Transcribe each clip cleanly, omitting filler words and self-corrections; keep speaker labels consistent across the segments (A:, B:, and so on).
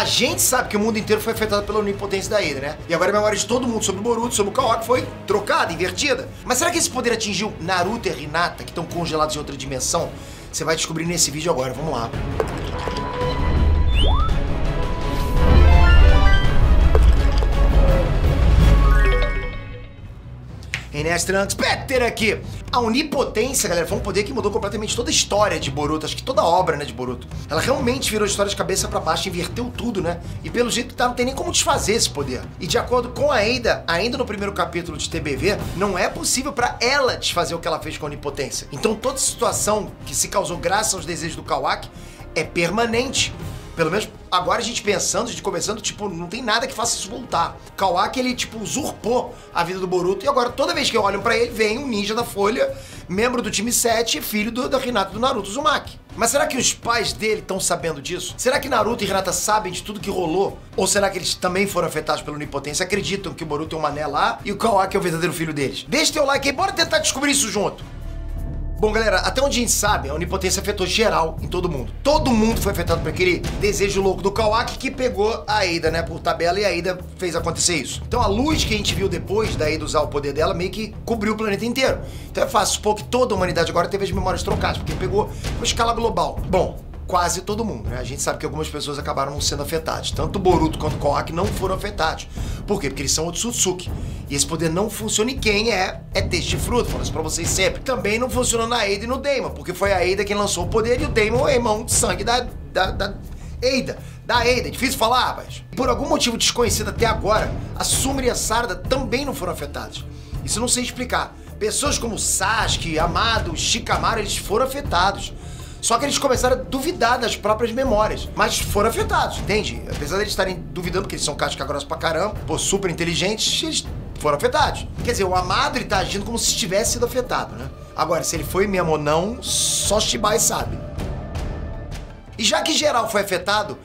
A: A gente sabe que o mundo inteiro foi afetado pela onipotência da Ada, né? E agora a memória de todo mundo sobre o Boruto, sobre o Kawaki foi trocada, invertida. Mas será que esse poder atingiu Naruto e Hinata, que estão congelados em outra dimensão? Você vai descobrir nesse vídeo agora, vamos lá. Enes Trunks, Peter aqui. A onipotência, galera, foi um poder que mudou completamente toda a história de Boruto, acho que toda a obra, né, de Boruto. Ela realmente virou a história de cabeça pra baixo, inverteu tudo, né? E pelo jeito que tá, não tem nem como desfazer esse poder. E de acordo com a Ada, ainda no primeiro capítulo de TBV, não é possível pra ela desfazer o que ela fez com a onipotência. Então toda situação que se causou graças aos desejos do Kawaki é permanente. Pelo menos agora a gente pensando, a gente conversando, tipo, não tem nada que faça isso voltar. O Kawaki, ele, tipo, usurpou a vida do Boruto e agora toda vez que olham pra ele, vem um ninja da Folha, membro do time 7 e filho da Hinata do Naruto Uzumaki. Mas será que os pais dele estão sabendo disso? Será que Naruto e Hinata sabem de tudo que rolou? Ou será que eles também foram afetados pela onipotência? Acreditam que o Boruto é um mané lá e o Kawaki é o verdadeiro filho deles? Deixa teu like aí, bora tentar descobrir isso junto. Bom, galera, até onde a gente sabe, a onipotência afetou geral em todo mundo. Todo mundo foi afetado por aquele desejo louco do Kawaki que pegou a Ada, né, por tabela, e a Ada fez acontecer isso. Então a luz que a gente viu depois da Ada usar o poder dela meio que cobriu o planeta inteiro. Então é fácil supor que toda a humanidade agora teve as memórias trocadas, porque pegou uma escala global. Bom, quase todo mundo, né? A gente sabe que algumas pessoas acabaram não sendo afetadas. Tanto o Boruto quanto o Kawaki não foram afetados. Por quê? Porque eles são Otsutsuki. E esse poder não funciona em quem é teste de fruto, falo isso pra vocês sempre. Também não funciona na Ada e no Daemon, porque foi a Ada quem lançou o poder e o Daemon é irmão de sangue da Ada. Da Ada, difícil falar, rapaz. Por algum motivo desconhecido até agora, a Sumire e a Sarada também não foram afetados. Isso eu não sei explicar. Pessoas como Sasuke, Amado, Shikamaru, eles foram afetados. Só que eles começaram a duvidar das próprias memórias. Mas foram afetados, entende? Apesar de eles estarem duvidando, porque eles são casca grossa pra caramba, pô, super inteligentes, eles foram afetados. Quer dizer, o Amado, ele tá agindo como se tivesse sido afetado, né? Agora, se ele foi mesmo ou não, só Shibai sabe. E já que geral foi afetado,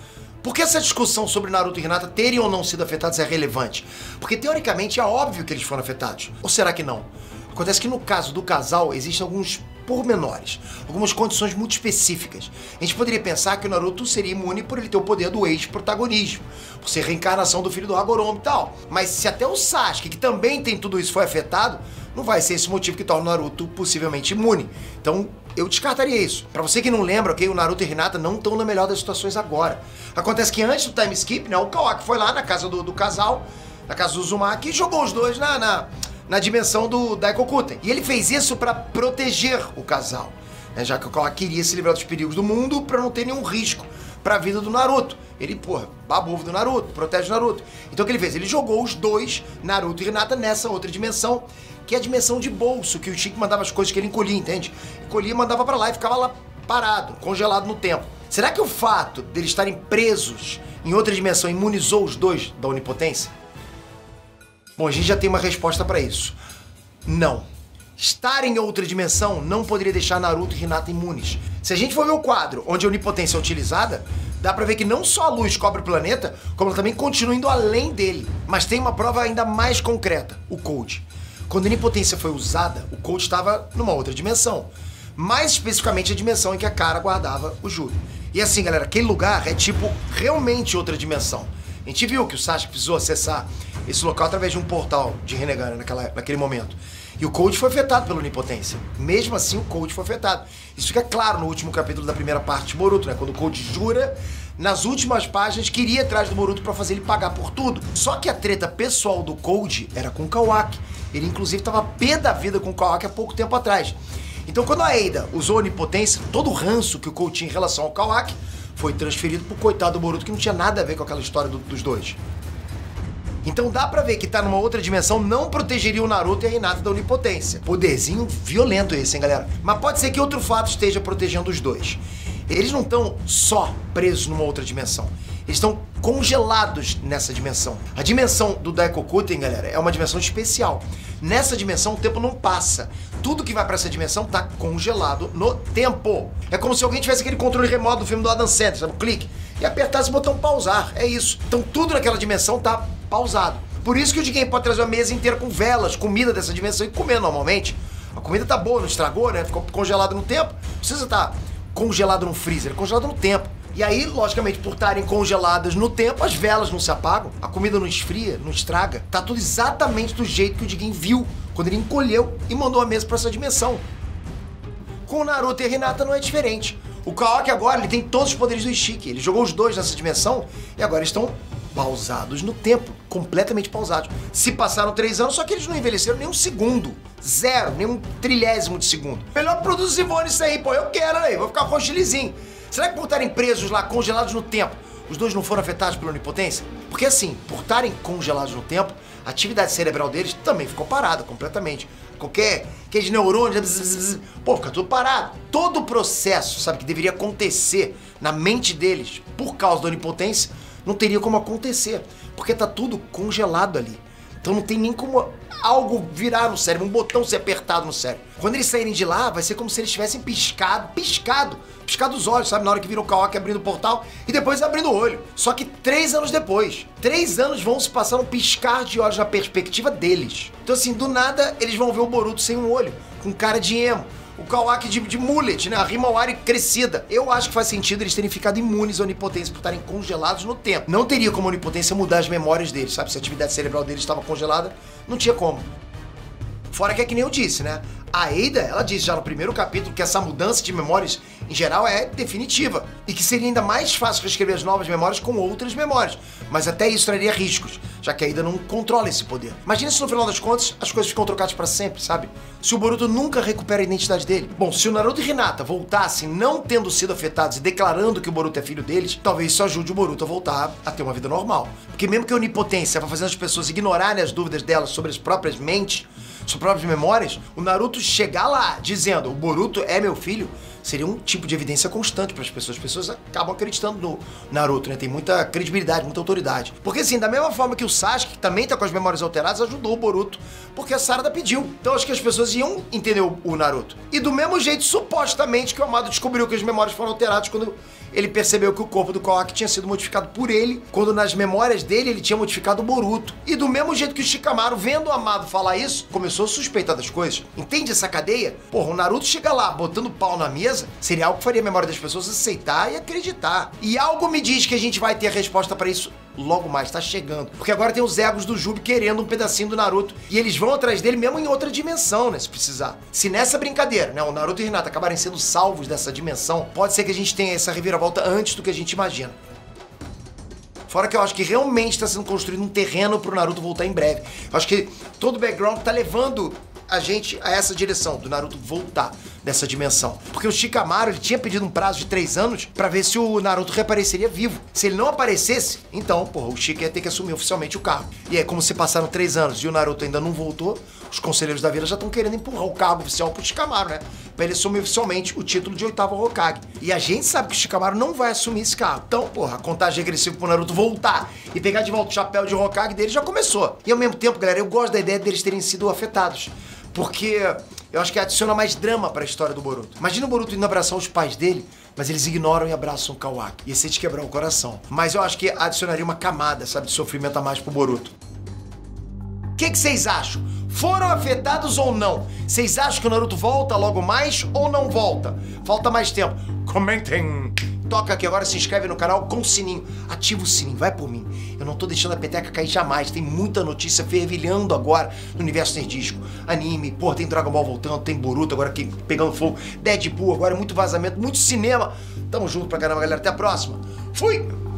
A: por que essa discussão sobre Naruto e Hinata terem ou não sido afetados é relevante? Porque, teoricamente, é óbvio que eles foram afetados. Ou será que não? Acontece que no caso do casal, existem alguns pormenores, algumas condições muito específicas. A gente poderia pensar que o Naruto seria imune por ele ter o poder do ex-protagonismo, por ser reencarnação do filho do Hagoromo e tal. Mas se até o Sasuke, que também tem tudo isso, foi afetado, não vai ser esse motivo que torna o Naruto possivelmente imune. Então, eu descartaria isso. Pra você que não lembra, ok, o Naruto e Hinata não estão na melhor das situações agora. Acontece que antes do time skip, né, o Kawaki foi lá na casa do casal, na casa do Uzumaki, e jogou os dois na dimensão do Daikokuten. E ele fez isso pra proteger o casal, né, já que o Kawaki queria se livrar dos perigos do mundo pra não ter nenhum risco pra vida do Naruto. Ele, porra, baba ovo do Naruto, protege o Naruto. Então o que ele fez? Ele jogou os dois, Naruto e Hinata, nessa outra dimensão, que é a dimensão de bolso, que o Chico mandava as coisas que ele encolhia, entende? Encolhia, mandava pra lá e ficava lá parado, congelado no tempo. Será que o fato deles estarem presos em outra dimensão imunizou os dois da onipotência? Bom, a gente já tem uma resposta pra isso. Não. Estar em outra dimensão não poderia deixar Naruto e Hinata imunes. Se a gente for ver o quadro onde a onipotência é utilizada, dá pra ver que não só a luz cobre o planeta, como ela também continua indo além dele. Mas tem uma prova ainda mais concreta, o Code. Quando a onipotência foi usada, o Code estava numa outra dimensão. Mais especificamente a dimensão em que a Cara guardava o Juro. E assim, galera, aquele lugar é tipo realmente outra dimensão. A gente viu que o Sasuke precisou acessar esse local através de um portal de Rinnegan naquele momento. E o Code foi afetado pela onipotência. Mesmo assim, o Code foi afetado. Isso fica claro no último capítulo da primeira parte de Boruto, né? Quando o Code jura, nas últimas páginas, que iria atrás do Boruto pra fazer ele pagar por tudo. Só que a treta pessoal do Code era com o Kawaki. Ele, inclusive, tava pé da vida com o Kawaki há pouco tempo atrás. Então, quando a Ada usou a onipotência, todo o ranço que o Code tinha em relação ao Kawaki foi transferido pro coitado do Boruto, que não tinha nada a ver com aquela história dos dois. Então dá pra ver que tá numa outra dimensão não protegeria o Naruto e a Hinata da onipotência. Poderzinho violento esse, hein, galera? Mas pode ser que outro fato esteja protegendo os dois. Eles não estão só presos numa outra dimensão. Eles estão congelados nessa dimensão. A dimensão do Daikokuten, galera, é uma dimensão especial. Nessa dimensão o tempo não passa. Tudo que vai pra essa dimensão tá congelado no tempo. É como se alguém tivesse aquele controle remoto do filme do Adam Sandler, sabe? Um clique. E apertasse o botão pausar. É isso. Então tudo naquela dimensão tá pausado. Por isso que o Jigen pode trazer uma mesa inteira com velas, comida dessa dimensão e comer normalmente. A comida tá boa, não estragou, né? Ficou congelado no tempo. Não precisa estar congelado no freezer, é congelado no tempo. E aí, logicamente, por estarem congeladas no tempo, as velas não se apagam, a comida não esfria, não estraga. Tá tudo exatamente do jeito que o Diguinho viu quando ele encolheu e mandou a mesa pra essa dimensão. Com o Naruto e a Hinata não é diferente. O Kawaki agora, ele tem todos os poderes do Ishiki. Ele jogou os dois nessa dimensão e agora estão pausados no tempo, completamente pausados. Se passaram 3 anos, só que eles não envelheceram nem um segundo. Zero, nem um trilhésimo de segundo. Melhor produzir isso aí, pô, eu quero aí, vou ficar com o chilizinho. Será que por estarem presos lá, congelados no tempo, os dois não foram afetados pela onipotência? Porque assim, por estarem congelados no tempo, a atividade cerebral deles também ficou parada completamente. Qualquer de neurônios, pô, fica tudo parado. Todo o processo, sabe, que deveria acontecer na mente deles por causa da onipotência, não teria como acontecer, porque tá tudo congelado ali. Então não tem nem como algo virar no cérebro, um botão ser apertado no cérebro. Quando eles saírem de lá, vai ser como se eles tivessem piscado os olhos, sabe? Na hora que virou o Kawaki abrindo o portal e depois abrindo o olho. Só que 3 anos depois. 3 anos vão se passar um piscar de olhos na perspectiva deles. Então assim, do nada, eles vão ver o Boruto sem um olho, com cara de emo. O Kawaki de mullet, né? A Himawari crescida. Eu acho que faz sentido eles terem ficado imunes à onipotência por estarem congelados no tempo. Não teria como a onipotência mudar as memórias deles, sabe? Se a atividade cerebral deles estava congelada, não tinha como. Fora que é que nem eu disse, né? A Eida, ela disse já no primeiro capítulo que essa mudança de memórias, em geral, é definitiva. E que seria ainda mais fácil reescrever as novas memórias com outras memórias. Mas até isso traria riscos, já que a Eida não controla esse poder. Imagina se no final das contas as coisas ficam trocadas pra sempre, sabe? Se o Boruto nunca recupera a identidade dele. Bom, se o Naruto e Hinata voltassem não tendo sido afetados e declarando que o Boruto é filho deles, talvez isso ajude o Boruto a voltar a ter uma vida normal. Porque mesmo que a onipotência vá fazendo as pessoas ignorarem as dúvidas delas sobre as próprias mentes, suas próprias memórias, o Naruto chegar lá dizendo o Boruto é meu filho, seria um tipo de evidência constante para as pessoas. As pessoas acabam acreditando no Naruto, né? Tem muita credibilidade, muita autoridade. Porque assim, da mesma forma que o Sasuke, que também tá com as memórias alteradas, ajudou o Boruto, porque a Sarada pediu. Então acho que as pessoas iam entender o Naruto. E do mesmo jeito, supostamente, que o Amado descobriu que as memórias foram alteradas quando ele percebeu que o corpo do Kawaki tinha sido modificado por ele, quando nas memórias dele ele tinha modificado o Boruto. E do mesmo jeito que o Shikamaru, vendo o Amado falar isso, começou a suspeitar das coisas. Entende essa cadeia? Porra, o Naruto chega lá, botando pau na mesa, seria algo que faria a memória das pessoas aceitar e acreditar. E algo me diz que a gente vai ter a resposta pra isso logo mais, tá chegando. Porque agora tem os egos do Jubi querendo um pedacinho do Naruto. E eles vão atrás dele mesmo em outra dimensão, né, se precisar. Se nessa brincadeira, né, o Naruto e o Hinata acabarem sendo salvos dessa dimensão, pode ser que a gente tenha essa reviravolta antes do que a gente imagina. Fora que eu acho que realmente está sendo construído um terreno pro Naruto voltar em breve. Eu acho que todo o background tá levando a gente a essa direção, do Naruto voltar dessa dimensão. Porque o Shikamaru, ele tinha pedido um prazo de 3 anos pra ver se o Naruto reapareceria vivo. Se ele não aparecesse, então, porra, o Shika ia ter que assumir oficialmente o cargo. E aí, como se passaram 3 anos e o Naruto ainda não voltou, os conselheiros da vila já estão querendo empurrar o cargo oficial pro Shikamaru, né? Pra ele assumir oficialmente o título de 8º Hokage. E a gente sabe que o Shikamaru não vai assumir esse cargo. Então, porra, a contagem regressiva pro Naruto voltar e pegar de volta o chapéu de Hokage dele já começou. E ao mesmo tempo, galera, eu gosto da ideia deles terem sido afetados. Porque eu acho que adiciona mais drama pra história do Boruto. Imagina o Boruto indo abraçar os pais dele, mas eles ignoram e abraçam o Kawaki. Ia ser de quebrar o coração. Mas eu acho que adicionaria uma camada, sabe, de sofrimento a mais pro Boruto. O que vocês acham? Foram afetados ou não? Vocês acham que o Naruto volta logo mais ou não volta? Falta mais tempo. Comentem! Toca aqui agora, se inscreve no canal com o sininho. Ativa o sininho, vai por mim. Eu não tô deixando a peteca cair jamais. Tem muita notícia fervilhando agora no universo nerdístico. Anime, porra, tem Dragon Ball voltando, tem Boruto agora aqui pegando fogo, Deadpool agora, muito vazamento, muito cinema. Tamo junto pra caramba, galera. Até a próxima. Fui!